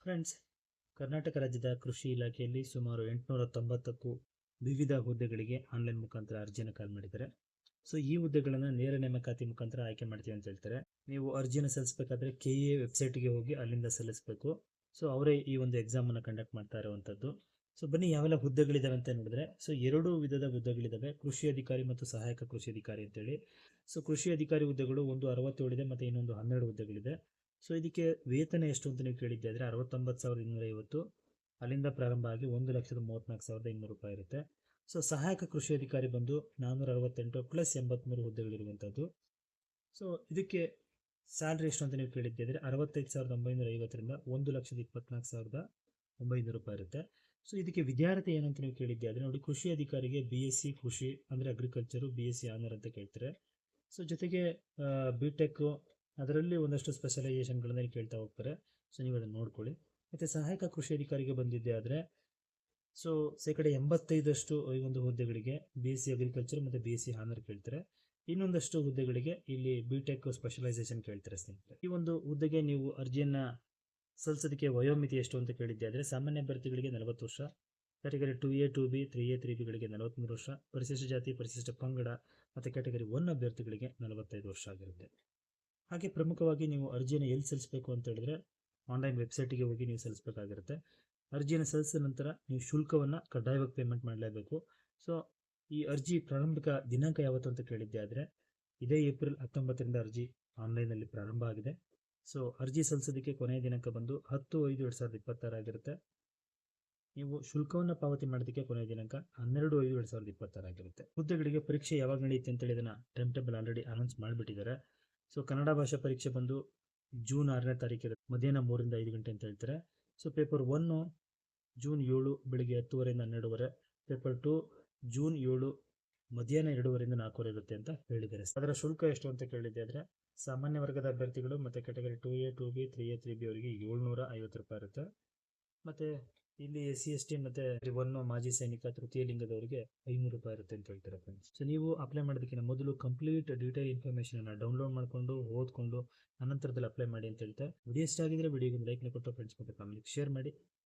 Friends, Karnataka ರಾಜ್ಯದ ಕೃಷಿ ಇಲಾಖೆಯಲ್ಲಿ ಸುಮಾರು 890ಕ್ಕೂ ವಿವಿಧ ಹುದ್ದೆಗಳಿಗೆ ಆನ್ಲೈನ್ ಮುಖಾಂತರ ಅರ್ಜಿಯನ್ನು ಕಾಲ್ ಮಾಡಿದ್ದಾರೆ. ಸೊ ಈ ಹುದ್ದೆಗಳನ್ನು ನೇರ ನೇಮಕಾತಿ ಮುಖಾಂತರ ಆಯ್ಕೆ ಮಾಡ್ತೀವಿ ಅಂತ ಹೇಳ್ತಾರೆ. ನೀವು ಅರ್ಜಿಯನ್ನು ಸಲ್ಲಿಸಬೇಕಾದ್ರೆ KA ವೆಬ್ಸೈಟ್ಗೆ ಹೋಗಿ ಅಲ್ಲಿಂದ ಸಲ್ಲಿಸಬೇಕು. ಸೊ ಅವರೇ ಈ ಒಂದು ಎಕ್ಸಾಮನ್ನು ಕಂಡಕ್ಟ್ ಮಾಡ್ತಾ ಇರುವಂಥದ್ದು. ಸೊ ಬನ್ನಿ ಯಾವೆಲ್ಲ ಹುದ್ದೆಗಳಿದಾವೆ ಅಂತ ನೋಡಿದ್ರೆ, ಸೊ 2 ವಿಧದ ಹುದ್ದೆಗಳಿದಾವೆ, ಕೃಷಿ ಅಧಿಕಾರಿ ಮತ್ತು ಸಹಾಯಕ ಕೃಷಿ ಅಧಿಕಾರಿ ಅಂತೇಳಿ. ಸೊ ಕೃಷಿ ಅಧಿಕಾರಿ ಹುದ್ದೆಗಳು ಒಂದು 67 ಇದೆ ಮತ್ತು ಇನ್ನೊಂದು 12 ಹುದ್ದೆಗಳಿದೆ. ಸೊ ಇದಕ್ಕೆ ವೇತನ ಎಷ್ಟು ಅಂತ ನೀವು ಕೇಳಿದ್ದೆ ಆದರೆ 69,250 ಅಲ್ಲಿಂದ ಪ್ರಾರಂಭ ಆಗಿ 1,34,200 ರೂಪಾಯಿ ಇರುತ್ತೆ. ಸೊ ಸಹಾಯಕ ಕೃಷಿ ಅಧಿಕಾರಿ ಬಂದು 468 ಪ್ಲಸ್ 83 ಹುದ್ದೆಗಳಿರುವಂಥದ್ದು. ಸೊ ಇದಕ್ಕೆ ಸ್ಯಾಲ್ರಿ ಎಷ್ಟು ಅಂತ ನೀವು ಕೇಳಿದ್ದೆ ಅಂದರೆ 65,950ರಿಂದ 1,24,900 ರೂಪಾಯಿ ಇರುತ್ತೆ. ಸೊ ಇದಕ್ಕೆ ವಿದ್ಯಾರ್ಥಿ ಏನಂತ ನೀವು ಕೇಳಿದ್ದೆ ಆದರೆ ನೋಡಿ, ಕೃಷಿ ಅಧಿಕಾರಿಗೆ BSc ಕೃಷಿ ಅಂದರೆ ಅಗ್ರಿಕಲ್ಚರು, BSc ಆನರ್ ಅಂತ ಕೇಳ್ತಾರೆ. ಸೊ ಜೊತೆಗೆ BTech ಅದರಲ್ಲಿ ಒಂದಷ್ಟು ಸ್ಪೆಷಲೈಸೇಷನ್ಗಳನ್ನು ಕೇಳ್ತಾ ಹೋಗ್ತಾರೆ. ಸೊ ನೀವು ಅದನ್ನು ನೋಡ್ಕೊಳ್ಳಿ. ಮತ್ತು ಸಹಾಯಕ ಕೃಷಿ ಅಧಿಕಾರಿಗೆ ಬಂದಿದ್ದೆ ಆದರೆ ಸೊ 85% ಈ ಒಂದು ಹುದ್ದೆಗಳಿಗೆ BSc ಅಗ್ರಿಕಲ್ಚರ್ ಮತ್ತು BSc ಆನರ್ ಕೇಳ್ತಾರೆ. ಇನ್ನೊಂದಷ್ಟು ಹುದ್ದೆಗಳಿಗೆ ಇಲ್ಲಿ BTech ಸ್ಪೆಷಲೈಸೇಷನ್ ಕೇಳ್ತಾರೆ ಸ್ನೇಹಿತರೆ. ಈ ಒಂದು ಹುದ್ದೆಗೆ ನೀವು ಅರ್ಜಿಯನ್ನು ಸಲ್ಲಿಸೋದಕ್ಕೆ ವಯೋಮಿತಿ ಎಷ್ಟು ಅಂತ ಕೇಳಿದ್ದೆ ಆದರೆ ಸಾಮಾನ್ಯ ಅಭ್ಯರ್ಥಿಗಳಿಗೆ 40 ವರ್ಷ, ಕ್ಯಾಟಗರಿ 2A 2B 3A 3Bಗಳಿಗೆ 43 ವರ್ಷ, ಪರಿಶಿಷ್ಟ ಜಾತಿ ಪರಿಶಿಷ್ಟ ಪಂಗಡ ಮತ್ತು ಕ್ಯಾಟಗರಿ 1 ಅಭ್ಯರ್ಥಿಗಳಿಗೆ 45 ವರ್ಷ ಆಗಿರುತ್ತೆ. ಹಾಗೆ ಪ್ರಮುಖವಾಗಿ ನೀವು ಅರ್ಜಿಯನ್ನು ಎಲ್ಲಿ ಸಲ್ಲಿಸಬೇಕು ಅಂತ ಹೇಳಿದ್ರೆ ಆನ್ಲೈನ್ ವೆಬ್ಸೈಟಿಗೆ ಹೋಗಿ ನೀವು ಸಲ್ಲಿಸಬೇಕಾಗಿರುತ್ತೆ. ಅರ್ಜಿಯನ್ನು ಸಲ್ಲಿಸಿದ ನಂತರ ನೀವು ಶುಲ್ಕವನ್ನು ಕಡ್ಡಾಯವಾಗಿ ಪೇಮೆಂಟ್ ಮಾಡಲೇಬೇಕು. ಸೊ ಈ ಅರ್ಜಿ ಪ್ರಾರಂಭಿಕ ದಿನಾಂಕ ಯಾವತ್ತು ಅಂತ ಕೇಳಿದ್ದೆ ಆದರೆ ಇದೇ ಏಪ್ರಿಲ್ 19ರಿಂದ ಅರ್ಜಿ ಆನ್ಲೈನಲ್ಲಿ ಪ್ರಾರಂಭ ಆಗಿದೆ. ಸೊ ಅರ್ಜಿ ಸಲ್ಲಿಸೋದಕ್ಕೆ ಕೊನೆಯ ದಿನಾಂಕ ಬಂದು 10/5/2026 ಆಗಿರುತ್ತೆ. ನೀವು ಶುಲ್ಕವನ್ನು ಪಾವತಿ ಮಾಡೋದಕ್ಕೆ ಕೊನೆಯ ದಿನಾಂಕ 12/5/2026 ಆಗಿರುತ್ತೆ. ಹುದ್ದೆಗಳಿಗೆ ಪರೀಕ್ಷೆ ಯಾವಾಗ ನಡೆಯುತ್ತೆ ಅಂತೇಳಿ ಇದನ್ನು ಟೈಮ್ ಟೇಬಲ್ ಆಲ್ರೆಡಿ ಅನೌನ್ಸ್ ಮಾಡಿಬಿಟ್ಟಿದ್ದಾರೆ. ಸೊ ಕನ್ನಡ ಭಾಷಾ ಪರೀಕ್ಷೆ ಬಂದು ಜೂನ್ 6ನೇ ತಾರೀಕು ಇರುತ್ತೆ, ಮಧ್ಯಾಹ್ನ 3ರಿಂದ 5 ಗಂಟೆ ಅಂತ ಹೇಳ್ತಾರೆ. ಸೊ ಪೇಪರ್ 1 ಜೂನ್ 7 ಬೆಳಿಗ್ಗೆ 10:30ರಿಂದ 12:30, ಪೇಪರ್ 2 ಜೂನ್ 7 ಮಧ್ಯಾಹ್ನ 2:30ರಿಂದ 4:30 ಇರುತ್ತೆ ಅಂತ ಹೇಳಿದ್ದಾರೆ. ಅದರ ಶುಲ್ಕ ಎಷ್ಟು ಅಂತ ಕೇಳಿದ್ದೆ ಆದರೆ ಸಾಮಾನ್ಯ ವರ್ಗದ ಅಭ್ಯರ್ಥಿಗಳು ಮತ್ತು category 2A 2B 3A 3B ಅವರಿಗೆ 750 ರೂಪಾಯಿ ಇರುತ್ತೆ. ಮತ್ತು ಇಲ್ಲಿ SC ST ಮತ್ತು 1 ಮಾಜಿ ಸೈನಿಕ ತೃತೀಯ ಲಿಂಗದವರಿಗೆ 500 ರೂಪಾಯಿ ಇರುತ್ತೆ ಅಂತ ಹೇಳ್ತಾರೆ ಫ್ರೆಂಡ್ಸ್. ಸೊ ನೀವು ಅಪ್ಲೈ ಮಾಡೋದಕ್ಕಿಂತ ಮೊದಲು ಕಂಪ್ಲೀಟ್ ಡೀಟೇಲ್ ಇನ್ಫಾರ್ಮೇಷನ್ ಡೌನ್ಲೋಡ್ ಮಾಡಿಕೊಂಡು ಓದ್ಕೊಂಡು ಅನಂತರದಲ್ಲಿ ಅಪ್ಲೈ ಮಾಡಿ ಅಂತ ಹೇಳ್ತಾರೆ. ವಿಡಿಯೋ ಇಷ್ಟ ಆಗಿದ್ರೆ ವಿಡಿಯೋಗೆ ಲೈಕ್ನ ಕೊಟ್ಟು ಫ್ರೆಂಡ್ಸ್ ಮತ್ತು ಫ್ಯಾಮಿಲಿಗೆ ಶೇರ್ ಮಾಡಿ.